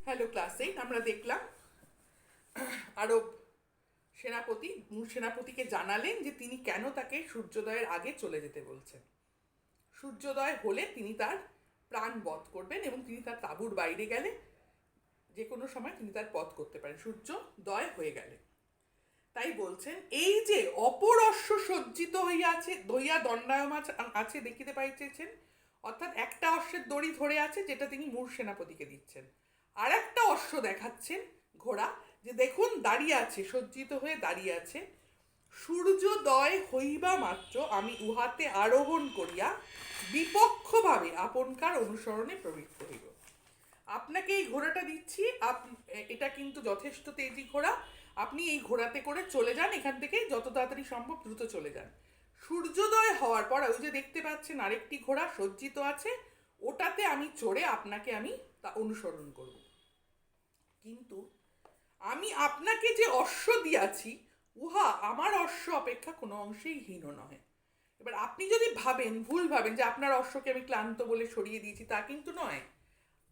Hello class 8 আমরা দেখলাম আরব সেনাপতিকে জানালেন যে তিনি কেন তাকে সূর্যোদয়ের আগে চলে যেতে বলছেন। সূর্যোদয় হলে তিনি তার প্রাণ বধ করবেন এবং তিনি তার তাঁবুর বাইরে গেলে যে কোনো সময় তিনি তার বধ করতে পারেন সূর্যোদয় হয়ে গেলে। তাই বলছেন এই যে অপর অশ্ব সজ্জিত হইয়া দণ্ডায়মান আছে দেখিতে পাইতেছেন, অর্থাৎ একটা অশ্বের দড়ি ধরে আছে যেটা তিনি মূর সেনাপতিকে দিচ্ছেন, আর একটা অশ্ব দেখাচ্ছেন ঘোড়া, যে দেখুন দাঁড়িয়ে আছে, সজ্জিত হয়ে দাঁড়িয়ে আছে। সূর্যোদয় হইবা মাত্র আমি উহাতে আরোহণ করিয়া বিপক্ষভাবে আপনকার অনুসরণে প্রবৃত্ত হইব। আপনাকে এই ঘোড়াটা দিচ্ছি, এটা কিন্তু যথেষ্ট তেজি ঘোড়া, আপনি এই ঘোড়াতে করে চলে যান, এখান থেকে যত তাড়াতাড়ি সম্ভব দ্রুত চলে যান। সূর্যোদয় হওয়ার পর ওই যে দেখতে পাচ্ছেন আরেকটি ঘোড়া সজ্জিত আছে, ওটাতে আমি চড়ে আপনাকে আমি তা অনুসরণ করব। কিন্তু আমি আপনাকে যে অশ্ব দিয়াছি উহা আমার অশ্ব অপেক্ষা কোনো অংশেই হীন নহে। এবার আপনি যদি ভুল ভাবেন যে আপনার অশ্বকে আমি ক্লান্ত বলে সরিয়ে দিয়েছি, তা কিন্তু নয়।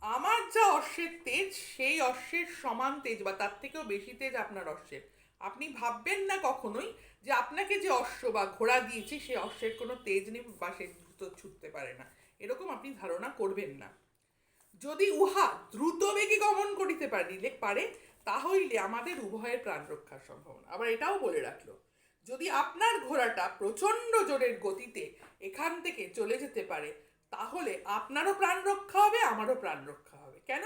আমার যা অশ্বের তেজ সেই অশ্বের সমান তেজ বা তার থেকেও বেশি তেজ আপনার অশ্বের। আপনি ভাববেন না কখনোই যে আপনাকে যে অশ্ব বা ঘোড়া দিয়েছি সেই অশ্বের কোনো তেজ নেই বা সে দ্রুত ছুটতে পারে না, এরকম আপনি ধারণা করবেন না। যদি উহা দ্রুত বেগে গমন করিতে পারে তাহলে আমাদের উভয়ের প্রাণ রক্ষার সম্ভাবনা। আবার এটাও বলে রাখলো, যদি আপনার ঘোড়াটা প্রচণ্ড জোরের গতিতে এখান থেকে চলে যেতে পারে তাহলে আপনারও প্রাণ রক্ষা হবে, আমারও প্রাণ রক্ষা হবে। কেন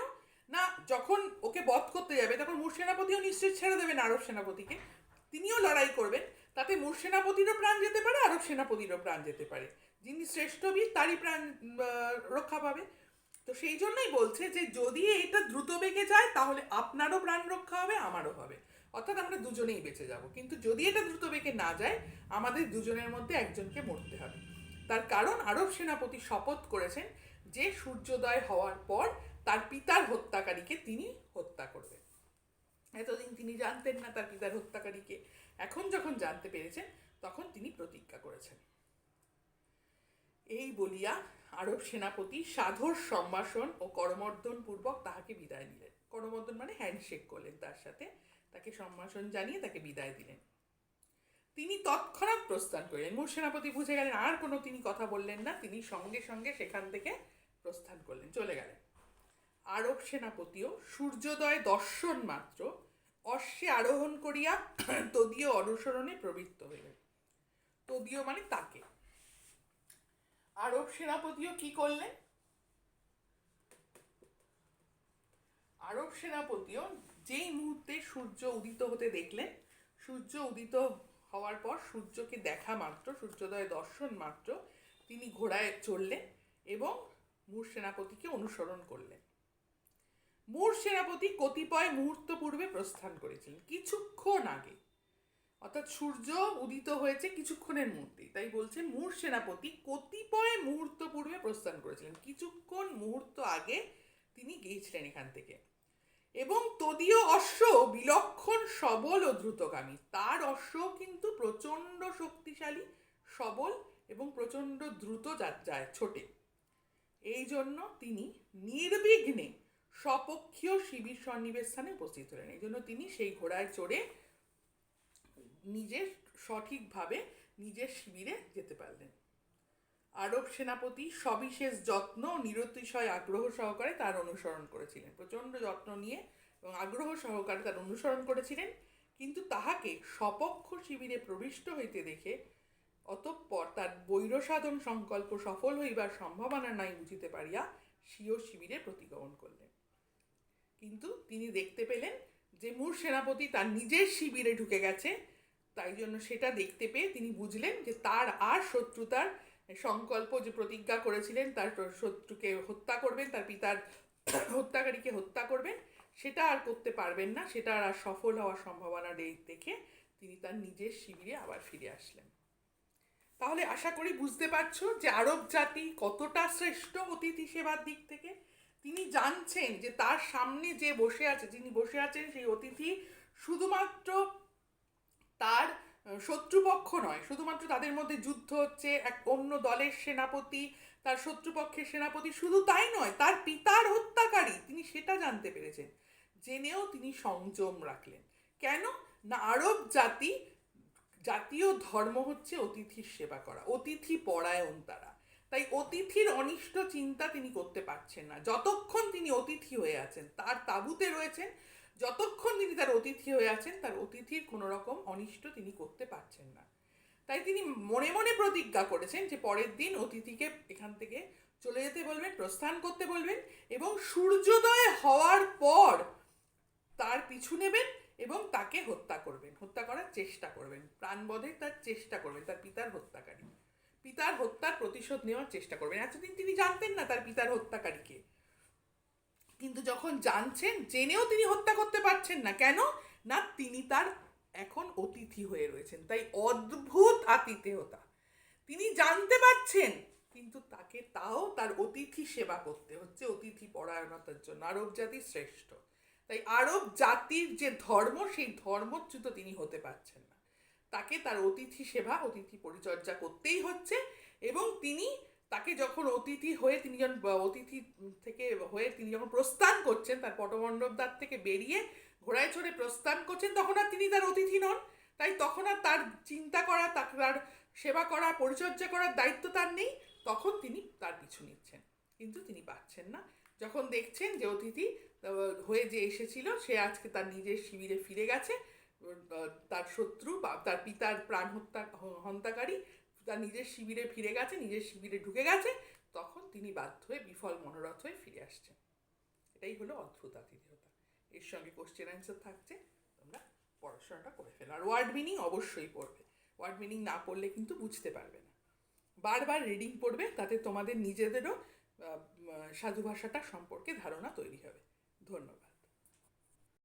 না, যখন ওকে বধ করতে যাবে তখন মূর সেনাপতিও নিশ্চয়ই ছেড়ে দেবেন আরব সেনাপতিকে, তিনিও লড়াই করবেন, তাতে মূর সেনাপতিরও প্রাণ যেতে পারে, আরব সেনাপতিরও প্রাণ যেতে পারে, যিনি শ্রেষ্ঠ বীর তারই প্রাণ রক্ষা পাবে। তো সেই জন্যই বলছে যে যদি এটা দ্রুত বেগে যায় তাহলে আপনারও প্রাণ রক্ষা হবে, আমারও হবে, অর্থাৎ আমরা দুজনেই বেঁচে যাব। কিন্তু যদি এটা দ্রুত বেগে না যায় আমাদের দুজনের মধ্যে একজনকে মরতে হবে। তার কারণ আরব সেনাপতি শপথ করেছেন যে সূর্যোদয় হওয়ার পর তার পিতার হত্যাকারীকে তিনি হত্যা করবেন। এতদিন তিনি জানতেন না তার পিতার হত্যাকারীকে, এখন যখন জানতে পেরেছেন তখন তিনি প্রতিজ্ঞা করেছেন। এই বলিয়া আরব সেনাপতি সাধর সম্ভাষণ ও করমর্দন পূর্বক তাহাকে বিদায় দিলেন। করমর্দন মানে হ্যান্ডশেক করলেন তার সাথে, তাকে সম্ভাষণ জানিয়ে তাকে বিদায় দিলেন। তিনি তৎক্ষণাৎ প্রস্থান করলেন। মূর সেনাপতি বুঝে গেলেন, আর কোনো তিনি কথা বললেন না, তিনি সঙ্গে সঙ্গে সেখান থেকে প্রস্থান করলেন, চলে গেলেন। আরব সেনাপতিও সূর্যোদয় দর্শন মাত্র অশ্বে আরোহণ করিয়া তদীয় অনুসরণে প্রবৃত্ত হইলেন। তদীয় মানে তাকে। আরব সেনাপতিও কি করলেন? আরব সেনাপতিও যেই মুহূর্তে সূর্য উদিত হতে দেখলেন, সূর্য উদিত হওয়ার পর সূর্যকে দেখা মাত্র, সূর্যোদয় দর্শন মাত্র তিনি ঘোড়ায় চড়লেন এবং মূর সেনাপতিকে অনুসরণ করলেন। মূর সেনাপতি কতিপয় মুহূর্ত পূর্বে প্রস্থান করেছিলেন, কিছুক্ষণ আগে, অর্থাৎ সূর্য উদিত হয়েছে কিছুক্ষণের মধ্যেই। তাই বলছেন মূর সেনাপতি কতিপয় মুহূর্ত পূর্বে প্রস্থান করেছিলেন, কিছুক্ষণ মুহূর্ত আগে তিনি গিয়েছিলেন এখান থেকে। এবং তদীয় অশ্ব বিলক্ষণ সবল ও দ্রুতগামী, তার অশ্ব কিন্তু প্রচণ্ড শক্তিশালী, সবল এবং প্রচণ্ড দ্রুত যায়, ছোটে। এই জন্য তিনি নির্বিঘ্নে স্বপক্ষীয় শিবির সন্নিবেশ স্থানে উপস্থিত হলেন। এই জন্য তিনি সেই ঘোড়ায় চড়ে নিজের সঠিকভাবে নিজের শিবিরে যেতে পারলেন। আরব সেনাপতি সবিশেষ যত্ন নিরতিশয় আগ্রহ সহকারে তার অনুসরণ করেছিলেন, প্রচণ্ড যত্ন নিয়ে এবং আগ্রহ সহকারে তার অনুসরণ করেছিলেন। কিন্তু তাহাকে স্বপক্ষ শিবিরে প্রবিষ্ট হইতে দেখে অতঃপর তার বৈরসাধন সংকল্প সফল হইবার সম্ভাবনা নাই বুঝিতে পারিয়া স্বীয় শিবিরে প্রতিগমন করলেন। কিন্তু তিনি দেখতে পেলেন যে মূর সেনাপতি তার নিজের শিবিরে ঢুকে গেছে, তাই জন্য সেটা দেখতে পেয়ে তিনি বুঝলেন যে তার আর শত্রুতার সংকল্প যে প্রতিজ্ঞা করেছিলেন তার শত্রুকে হত্যা করবেন, তার পিতার হত্যাকারীকে হত্যা করবেন, সেটা আর করতে পারবেন না, সেটা আর সফল হওয়ার সম্ভাবনা দেখে তিনি তার নিজের শিবিরে আবার ফিরে আসলেন। তাহলে আশা করি বুঝতে পারছো যে আরব জাতি কতটা শ্রেষ্ঠ অতিথি সেবার দিক থেকে। তিনি জানছেন যে তার সামনে যে বসে আছে, যিনি বসে আছেন সেই অতিথি শুধুমাত্র তার শত্রুপক্ষ নয়, শুধুমাত্র তাদের মধ্যে যুদ্ধ হচ্ছে, এক অন্য দলের সেনাপতি তার শত্রুপক্ষের সেনাপতি, শুধু তাই নয়, তার পিতার হত্যাকারী, তিনি সেটা জানতে পেরেছেন। জেনেও তিনি সংযম রাখলেন। কেন না, আরব জাতীয় ধর্ম হচ্ছে অতিথির সেবা করা, অতিথি পরায়ণ তারা। তাই অতিথির অনিষ্ট চিন্তা তিনি করতে পারছেন না। যতক্ষণ তিনি অতিথি হয়ে আছেন, তার তাঁবুতে রয়েছেন, যতক্ষণ তিনি তার অতিথি হয়ে আছেন, তার অতিথির কোনো রকম অনিষ্ট তিনি করতে পারছেন না। তাই তিনি মনে মনে প্রতিজ্ঞা করেছেন যে পরের দিন অতিথিকে এখান থেকে চলে যেতে বলবেন, প্রস্থান করতে বলবেন, এবং সূর্যোদয় হওয়ার পর তার পিছু নেবেন এবং তাকে হত্যা করবেন, হত্যা করার চেষ্টা করবেন, প্রাণবধের তার চেষ্টা করবেন, তার পিতার হত্যাকারী, পিতার হত্যার প্রতিশোধ নেওয়ার চেষ্টা করবেন। এতদিন তিনি জানতেন না তার পিতার হত্যাকারীকে, কিন্তু যখন জানছেন, জেনেও তিনি হত্যা করতে পারছেন না। কেন না, তিনি তার এখন অতিথি হয়ে রয়েছেন। তাই অদ্ভুত আতিথেয়তা, তিনি জানতে পারছেন, কিন্তু তাকে তাও তার অতিথি সেবা করতে হচ্ছে, অতিথি পরায়ণতার জন্য। আরব জাতি শ্রেষ্ঠ, তাই আরব জাতির যে ধর্ম, সেই ধর্মচ্যুত তিনি হতে পারছেন না। তাকে তার অতিথি সেবা, অতিথি পরিচর্যা করতেই হচ্ছে। এবং তিনি তাকে যখন অতিথি হয়ে তিনি যখন অতিথি থেকে হয়ে তিনি যখন প্রস্থান করছেন, তার পটমণ্ডপ দ্বার থেকে বেরিয়ে ঘোড়ায় চড়ে প্রস্থান করছেন, তখন আর তিনি তার অতিথি নন। তাই তখন আর তার চিন্তা করা, তার সেবা করা, পরিচর্যা করার দায়িত্ব তার নেই। তখন তিনি তার পিছু নিচ্ছেন, কিন্তু তিনি পাচ্ছেন না। যখন দেখছেন যে অতিথি হয়ে যে এসেছিল সে আজকে তার নিজের শিবিরে ফিরে গেছে, তার শত্রু বা তার পিতার প্রাণ হত্যাকারী তার নিজের শিবিরে ফিরে গেছে, নিজের শিবিরে ঢুকে গেছে, তখন তিনি বাধ্য হয়ে বিফল মনোরথ হয়ে ফিরে আসছেন। এটাই হলো অদ্ভুত আতিথেয়তা। এর সঙ্গে কোশ্চেন অ্যান্সার থাকছে, তোমরা পড়াশোনাটা করে ফেলো। আর ওয়ার্ড মিনিং অবশ্যই পড়বে, ওয়ার্ড মিনিং না পড়লে কিন্তু বুঝতে পারবে না। বারবার রিডিং পড়বে, তাতে তোমাদের নিজেদেরও সাধু ভাষাটা সম্পর্কে ধারণা তৈরি হবে।